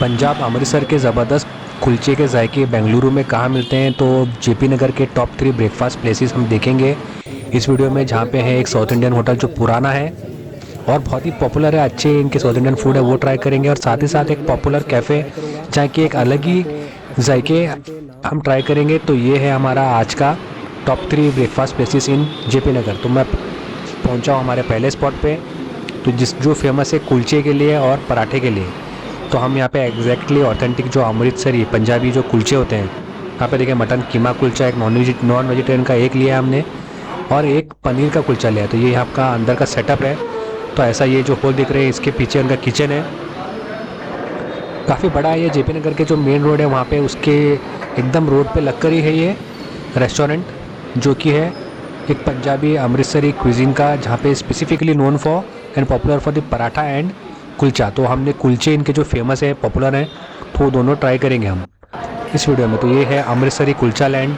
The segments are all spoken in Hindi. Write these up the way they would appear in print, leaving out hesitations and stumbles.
पंजाब अमृतसर के ज़बरदस्त कुलचे के जायके बेंगलुरु में कहाँ मिलते हैं, तो जेपी नगर के टॉप 3 ब्रेकफास्ट प्लेसेस हम देखेंगे इस वीडियो में। जहाँ पे है एक साउथ इंडियन होटल जो पुराना है और बहुत ही पॉपुलर है, अच्छे इनके साउथ इंडियन फूड है वो ट्राई करेंगे, और साथ ही साथ एक पॉपुलर कैफ़े जहाँ की एक अलग ही जायके हम ट्राई करेंगे। तो ये है हमारा आज का top 3 breakfast places in JP Nagar. तो मैं पहुँचा हूँ हमारे पहले स्पॉट पे, तो जो फेमस है कुलचे के लिए और पराठे के लिए। तो हम यहाँ पे एग्जैक्टली ऑथेंटिक जो अमृतसरी पंजाबी जो कुलचे होते हैं, यहाँ पे देखिए मटन कीमा कुलचा एक नॉन वेजिटेरियन का एक लिया हमने, और एक पनीर का कुलचा लिया। तो ये आपका अंदर का सेटअप है। तो ऐसा ये जो होल दिख रहे हैं इसके पीछे उनका किचन है, काफ़ी बड़ा है। ये जेपी नगर के जो मेन रोड है वहाँ पे उसके एकदम रोड पे लगकर ही है ये रेस्टोरेंट, जो कि है एक पंजाबी अमृतसरी क्विजीन का, जहाँ पे specifically known for and popular for the paratha and kulcha. तो हमने कुलचे इनके जो फेमस है पॉपुलर हैं तो वो दोनों ट्राई करेंगे हम इस वीडियो में। तो ये है अमृतसरी कुलचा लैंड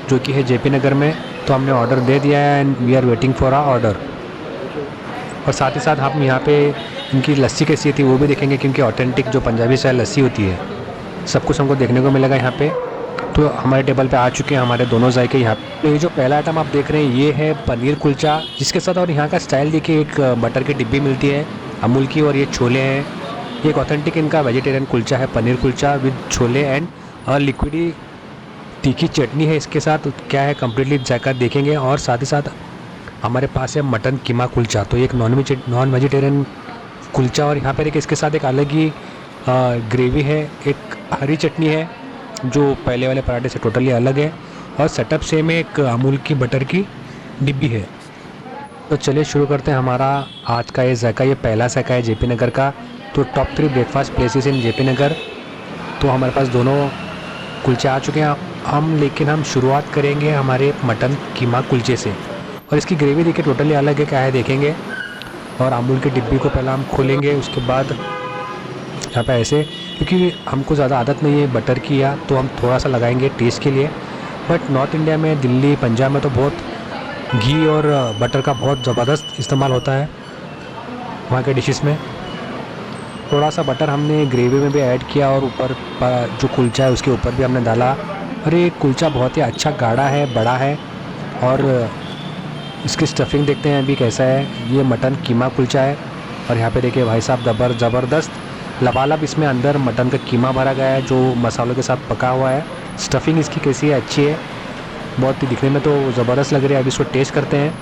जो कि है जेपी नगर में। तो हमने ऑर्डर दे दिया है and we are waiting for our order. और साथ ही साथ हम यहाँ पे इनकी लस्सी कैसी थी वो भी देखेंगे, क्योंकि ऑथेंटिक जो पंजाबी स्टाइल लस्सी होती है सब कुछ हमको देखने को मिलेगा यहाँ पे। तो हमारे टेबल पे आ चुके हैं हमारे दोनों जायके यहाँ पे। तो ये जो पहला आइटम आप देख रहे हैं ये है पनीर कुलचा, जिसके साथ और यहाँ का स्टाइल देखिए, एक बटर की डिब्बी मिलती है अमूल की, और ये छोले हैं। एक ऑथेंटिक इनका वेजिटेरियन कुलचा है, पनीर कुलचा विद छोले एंड और लिक्विडी तीखी चटनी है इसके साथ। क्या है कम्प्लीटली जायका देखेंगे। और साथ ही साथ हमारे पास है मटन कीमा कुलचा, तो एक नॉन वेजिटेरियन कुलचा, और यहाँ पर एक इसके साथ एक अलग ही ग्रेवी है, एक हरी चटनी है जो पहले वाले पराठे से टोटली अलग है, और सेटअप सेम है, एक अमूल की बटर की डिब्बी है। तो चलिए शुरू करते हैं हमारा आज का ये जायका। ये पहला जायका है जेपी नगर का। तो top 3 breakfast places in JP Nagar. तो हमारे पास दोनों कुलचे आ चुके हैं हम, लेकिन हम शुरुआत करेंगे हमारे मटन कीमा कुलचे से। और इसकी ग्रेवी देखिए टोटली अलग है, क्या है देखेंगे। और अमूल की डिब्बी को पहले हम खोलेंगे, उसके बाद यहाँ पे ऐसे, क्योंकि हमको ज़्यादा आदत नहीं है बटर की, या तो हम थोड़ा सा लगाएंगे टेस्ट के लिए। बट नॉर्थ इंडिया में दिल्ली पंजाब में तो बहुत घी और बटर का बहुत ज़बरदस्त इस्तेमाल होता है वहाँ के डिशेस में। थोड़ा सा बटर हमने ग्रेवी में भी ऐड किया, और ऊपर जो कुलचा है उसके ऊपर भी हमने डाला। और ये कुलचा बहुत ही अच्छा गाढ़ा है, बड़ा है। और इसकी स्टफिंग देखते हैं अभी कैसा है। ये मटन कीमा कुलचा है, और यहाँ पे देखिए भाई साहब ज़बरदस्त लबालब इसमें अंदर मटन का कीमा भरा गया है जो मसालों के साथ पका हुआ है। स्टफिंग इसकी कैसी है, अच्छी है, बहुत ही दिखने में तो ज़बरदस्त लग रही है। अभी इसको टेस्ट करते हैं।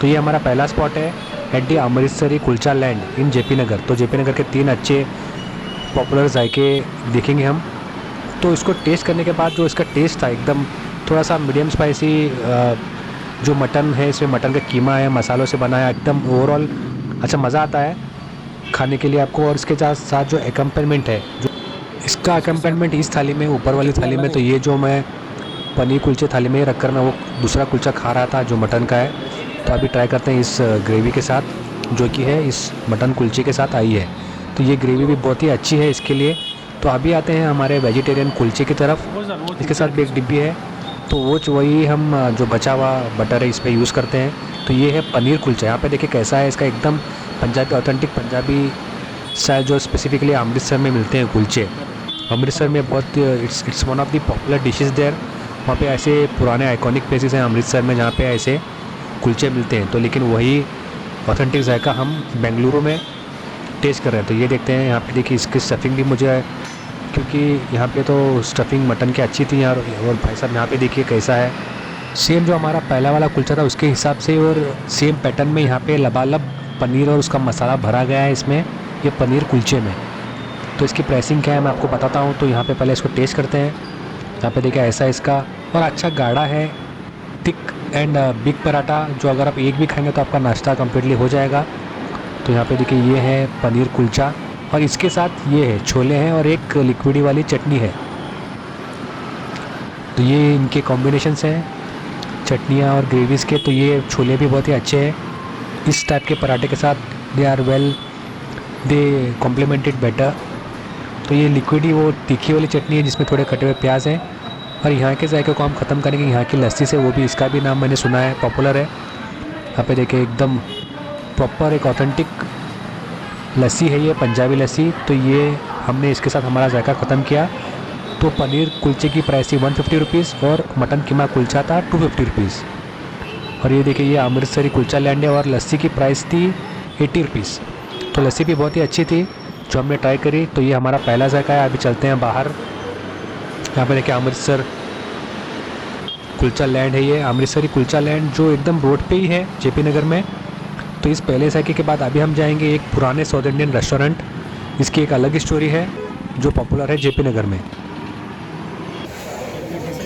तो ये हमारा पहला स्पॉट है at the Amritsari Kulcha land in JP Nagar. तो जेपी नगर के 3 अच्छे पॉपुलर जायके देखेंगे हम। तो इसको टेस्ट करने के बाद जो इसका टेस्ट था एकदम थोड़ा सा मीडियम स्पाइसी, जो मटन है इसमें मटन का कीमा है, मसालों से बना है, एकदम ओवरऑल अच्छा मज़ा आता है खाने के लिए आपको। और इसके साथ जो एकम्पनमेंट है, जो इसका एकम्पनमेंट इस थाली में, ऊपर वाली थाली में, तो ये जो मैं पनीर कुलचे थाली में रखकर मैं वो दूसरा कुलचा खा रहा था जो मटन का है। तो अभी ट्राई करते हैं इस ग्रेवी के साथ, जो कि है इस मटन कुलचे के साथ आई है। तो ये ग्रेवी भी बहुत ही अच्छी है इसके लिए। तो अभी आते हैं हमारे वेजिटेरियन कुलचे की तरफ। इसके साथ भी एक डिब्बी है, तो वो वही हम जो बचा हुआ बटर है इस पर यूज़ करते हैं। तो ये है पनीर कुलचा। यहाँ पे देखिए कैसा है इसका, एकदम पंजाबी ऑथेंटिक पंजाबी स्टाइल जो स्पेसिफिकली अमृतसर में मिलते हैं कुलचे। अमृतसर में बहुत it's one of the popular dishes there. वहाँ पे ऐसे पुराने आइकॉनिक प्लेसेस हैं अमृतसर में जहाँ पे ऐसे कुलचे मिलते हैं। तो लेकिन वही ऑथेंटिक जायका हम बेंगलुरु में टेस्ट कर रहे हैं। तो ये देखते हैं यहाँ पे देखिए इसकी स्टफिंग भी मुझे, क्योंकि यहाँ पे तो स्टफिंग मटन की अच्छी थी यार। और भाई साहब यहाँ पे देखिए कैसा है, सेम जो हमारा पहला वाला कुलचा था उसके हिसाब से और सेम पैटर्न में यहाँ पे लबालब पनीर और उसका मसाला भरा गया है इसमें, ये पनीर कुलचे में। तो इसकी प्राइसिंग क्या है मैं आपको बताता हूँ। तो यहाँ पे पहले इसको टेस्ट करते हैं। यहाँ पे देखिए ऐसा इसका, और अच्छा गाढ़ा है, थिक एंड बिग पराठा, जो अगर आप एक भी खाएंगे तो आपका नाश्ता कम्प्लीटली हो जाएगा। तो यहाँ पे देखिए ये है पनीर कुलचा, और इसके साथ ये है छोले हैं और एक लिक्विडी वाली चटनी है। तो ये इनके कॉम्बिनेशंस हैं चटनियाँ और ग्रेवीज़ के। तो ये छोले भी बहुत ही अच्छे हैं इस टाइप के पराठे के साथ, they are well, they complemented better. तो ये लिक्विडी वो तीखी वाली चटनी है जिसमें थोड़े कटे हुए प्याज हैं। और यहाँ के जायके को हम ख़त्म करेंगे यहाँ की लस्सी से, वो भी इसका भी नाम मैंने सुना है पॉपुलर है। यहाँ पे देखिए एकदम प्रॉपर एक ऑथेंटिक लस्सी है ये, पंजाबी लस्सी। तो ये हमने इसके साथ हमारा जायका ख़त्म किया। तो पनीर कुलचे की प्राइस थी 150 रुपीज़ और मटन कीमा कुलचा था 250 रुपीज़। और ये देखिए ये अमृतसरी कुलचा लैंड है और लस्सी की प्राइस थी 80 रुपीज़। तो लस्सी भी बहुत ही अच्छी थी जो हमने ट्राई करी। तो ये हमारा पहला जायका है। अभी चलते हैं बाहर। यहाँ पे देखिए अमृतसर कुलचा लैंड है, ये अमृतसरी कुलचा लैंड जो एकदम रोड पे ही है जेपी नगर में। तो इस पहले जायके के बाद अभी हम जाएंगे एक पुराने साउथ इंडियन रेस्टोरेंट। इसकी एक अलग स्टोरी है जो पॉपुलर है जेपी नगर में।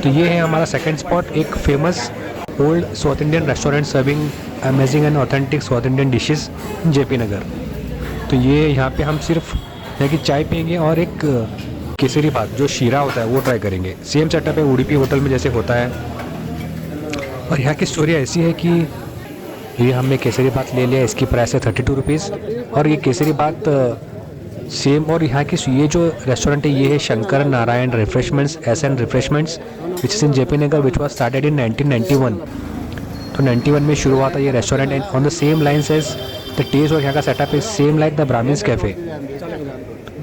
तो ये है हमारा सेकंड स्पॉट, एक famous old South Indian restaurant serving amazing and authentic South Indian dishes in JP Nagar. तो ये यहाँ पे हम सिर्फ यहाँ की चाय पियेंगे और एक केसरी भात जो शीरा होता है वो ट्राई करेंगे। सेम सेटअप है उडुपी होटल में जैसे होता है। और यहाँ की स्टोरी ऐसी है कि ये हमने केसरी भात ले लिया, इसकी प्राइस है 32 रुपीज़। और ये केसरी भात सेम। और यहाँ की ये जो रेस्टोरेंट है ये है Shankar Narayan refreshments SN. Refreshments which is in JP Nagar which was started in 1991। तो 91 में शुरू हुआ था ये restaurant and on the same lines as the taste और यहाँ का setup is same like the Brahmins café.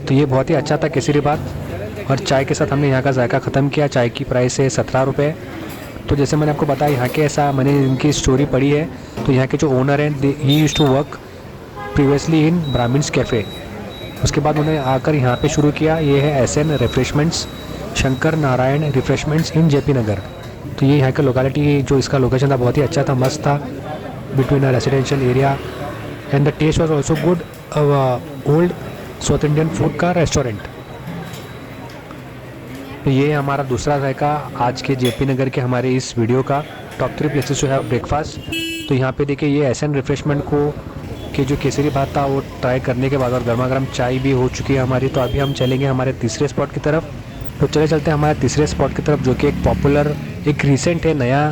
तो ये बहुत ही अच्छा था केसरी भात। और चाय के साथ हमने यहाँ का जायका ख़त्म किया। चाय की प्राइस है 17 रुपये। तो जैसे मैंने आपको बताया यहाँ के ऐसा मैंने इनकी स्टोरी पढ़ी है। तो यहाँ के जो ओनर हैं he used to work previously in Brahmins Cafe. उसके बाद उन्होंने आकर यहाँ पे शुरू किया। ये है SN. Refreshments Shankar Narayan refreshments in JP Nagar. तो ये यहाँ का लोकेलिटी जो इसका लोकेशन था बहुत ही अच्छा था, मस्त था, between a residential area and the taste was also good. Old South Indian food का रेस्टोरेंट। तो ये हमारा दूसरा जायका आज के जेपी नगर के हमारे इस वीडियो का टॉप 3 प्लेसेस जो है ब्रेकफास्ट। तो यहाँ पे देखिए ये एस.एन. रिफ्रेशमेंट को कि जो केसरी भात था वो ट्राई करने के बाद और गर्मा गर्म चाय भी हो चुकी है हमारी। तो अभी हम चलेंगे हमारे तीसरे स्पॉट की तरफ। तो चलते हैं हमारे तीसरे स्पॉट की तरफ जो कि एक पॉपुलर एक रिसेंट है नया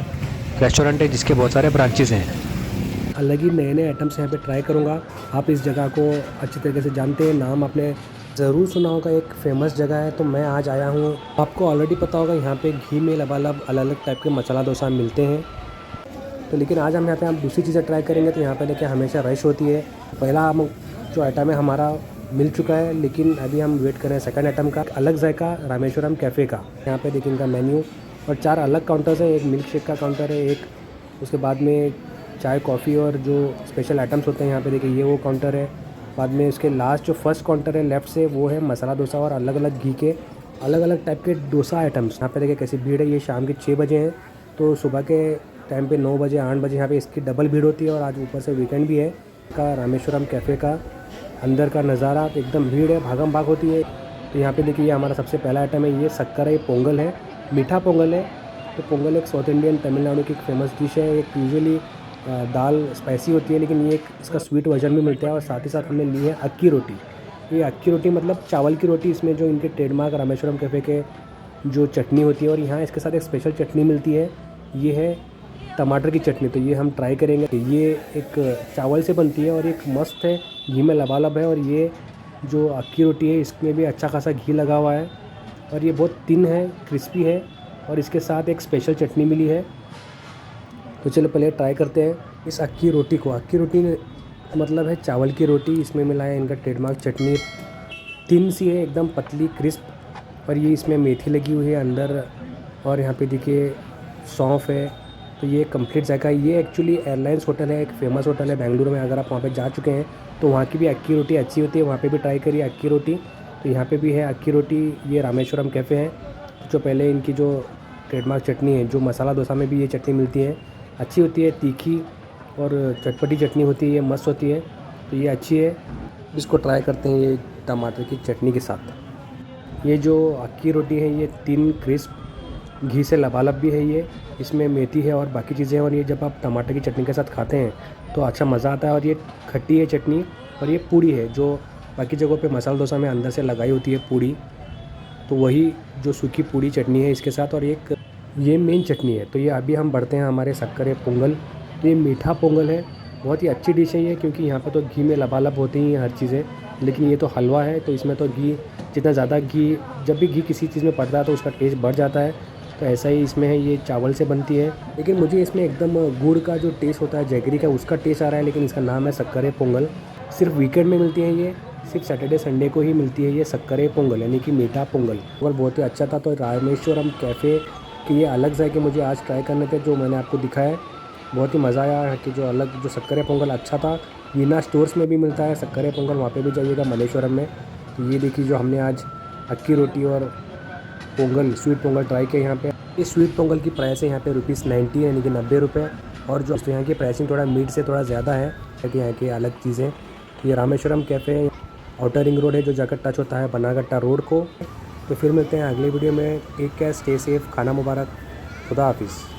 रेस्टोरेंट है जिसके बहुत सारे ब्रांचेस हैं। अलग ही नए नए आइटम्स यहाँ पे ट्राई करूँगा। आप इस जगह को अच्छी तरीके से जानते हैं, नाम आपने ज़रूर सुना होगा, एक फेमस जगह है। तो मैं आज आया हूँ। आपको ऑलरेडी पता होगा यहाँ पे घी में लबालब अलग अलग टाइप के मसाला डोसा मिलते हैं। तो लेकिन आज हम यहाँ पे दूसरी चीज़ें ट्राई करेंगे। तो यहाँ पे देखिए हमेशा रश होती है। पहला हम जो आइटम है हमारा मिल चुका है, लेकिन अभी हम वेट कर रहे हैं सेकंड आइटम का। अलग जायका रामेश्वरम कैफ़े का। यहाँ पे देखिए इनका मेन्यू और 4 अलग काउंटर्स हैं। एक मिल्क शेक का काउंटर है, एक उसके बाद में चाय कॉफ़ी और जो स्पेशल आइटम्स होते हैं यहाँ पे देखिए ये वो काउंटर है। बाद में उसके लास्ट जो फर्स्ट काउंटर है लेफ़्ट से वो है मसाला डोसा और अलग अलग घी के अलग अलग टाइप के डोसा आइटम्स। यहाँ पे देखिए कैसी भीड़ है। ये शाम के 6 बजे हैं, तो सुबह के टाइम पे 9 बजे 8 बजे यहाँ पे इसकी डबल भीड़ होती है। और आज ऊपर से वीकेंड भी है। का रामेश्वरम कैफ़े का अंदर का नज़ारा एकदम भीड़ है, भागम भाग होती है। तो यहाँ पे देखिए ये हमारा सबसे पहला आइटम है, ये शक्कर है, पोंगल है, मीठा पोंगल है। तो पोंगल एक साउथ इंडियन तमिलनाडु की एक फेमस डिश है। एक यूजुअली दाल स्पाइसी होती है, लेकिन ये एक इसका स्वीट वर्जन भी मिलता है। और साथ ही साथ हमने ली है अक्की रोटी। ये अक्की रोटी मतलब चावल की रोटी। इसमें जो इनके ट्रेडमार्क रामेश्वरम कैफ़े के जो चटनी होती है और यहाँ इसके साथ एक स्पेशल चटनी मिलती है, ये है टमाटर की चटनी। तो ये हम ट्राई करेंगे। ये एक चावल से बनती है और एक मस्त है, घी में लबालब है। और ये जो अक्की रोटी है इसमें भी अच्छा खासा घी लगा हुआ है और ये बहुत थिन है, क्रिस्पी है और इसके साथ एक स्पेशल चटनी मिली है। तो चलो पहले ट्राई करते हैं इस अक्की रोटी को। अक्की रोटी मतलब है चावल की रोटी। इसमें मिला है इनका ट्रेडमार्क चटनी, थिन सी है, एकदम पतली क्रिस्प। और ये इसमें मेथी लगी हुई है अंदर और यहाँ पे देखिए सौंफ है। तो ये कंप्लीट जायका है। ये एक्चुअली एयरलाइंस होटल है, एक फेमस होटल है बेंगलुरु में। अगर आप वहाँ पे जा चुके हैं तो वहाँ की भी अक्की रोटी अच्छी होती है, वहाँ पे भी ट्राई करिए अक्की रोटी। तो यहाँ पे भी है अक्की रोटी। ये रामेश्वरम कैफ़े है। जो पहले इनकी जो ट्रेडमार्क चटनी है, जो मसाला डोसा में भी ये चटनी मिलती है, अच्छी होती है, तीखी और चटपटी चटनी होती है, ये मस्त होती है। तो ये अच्छी है, इसको ट्राई करते हैं ये टमाटर की चटनी के साथ। ये जो अक्की रोटी है ये थिन क्रिस्प घी से लबालब भी है। ये इसमें मेथी है और बाकी चीज़ें हैं। और ये जब आप टमाटर की चटनी के साथ खाते हैं तो अच्छा मज़ा आता है। और ये खट्टी है चटनी और ये पूड़ी है जो बाकी जगहों पे मसाला डोसा में अंदर से लगाई होती है पूड़ी, तो वही जो सूखी पूड़ी चटनी है इसके साथ। और एक ये मेन चटनी है। तो ये अभी हम बढ़ते हैं हमारे शक्कर पोंगल। तो ये मीठा पोंगल है, बहुत ही अच्छी डिश है ये, क्योंकि यहाँ पे तो घी में लबालब होती हैं हर चीज़ें, लेकिन ये तो हलवा है तो इसमें तो घी जितना ज़्यादा घी, जब भी घी किसी चीज़ में पड़ता है तो उसका टेस्ट बढ़ जाता है। तो ऐसा ही इसमें है, ये चावल से बनती है, लेकिन मुझे इसमें एकदम गुड़ का जो टेस्ट होता है, जैगरी का, उसका टेस्ट आ रहा है। लेकिन इसका नाम है शक्कर पोंगल। सिर्फ वीकेंड में मिलती है ये सिर्फ सैटरडे संडे को ही मिलती है ये शक्करे पोंगल यानी कि मीठा पोंगल। और बहुत ही अच्छा था। तो रामेश्वरम कैफ़े की ये अलग जाके मुझे आज ट्राई करने थे, जो मैंने आपको दिखाया। बहुत ही मज़ा आया कि जो अलग जो शक्करे पोंगल अच्छा था। वीना स्टोर्स में भी मिलता है शक्करे पोंगल, वहाँ पे भी जाइएगा मलेश्वरम में। तो ये देखिए जो हमने आज अक्की रोटी और पोंगल स्वीट पोंगल ट्राई किया यहाँ पे। इस स्वीट पोंगल की प्राइस है यहाँ पे ₹90 यानी कि 90 रुपये। और जो तो यहाँ की प्राइसिंग थोड़ा मीट से थोड़ा ज़्यादा है क्योंकि यहाँ की अलग चीज़ें। तो ये Rameswaram cafe outer ring road है जो जाकर टच होता है बनागट्टा रोड को। तो फिर मिलते हैं अगले वीडियो में। टेक केयर, स्टे सेफ, खाना मुबारक, खुदा हाफिज़।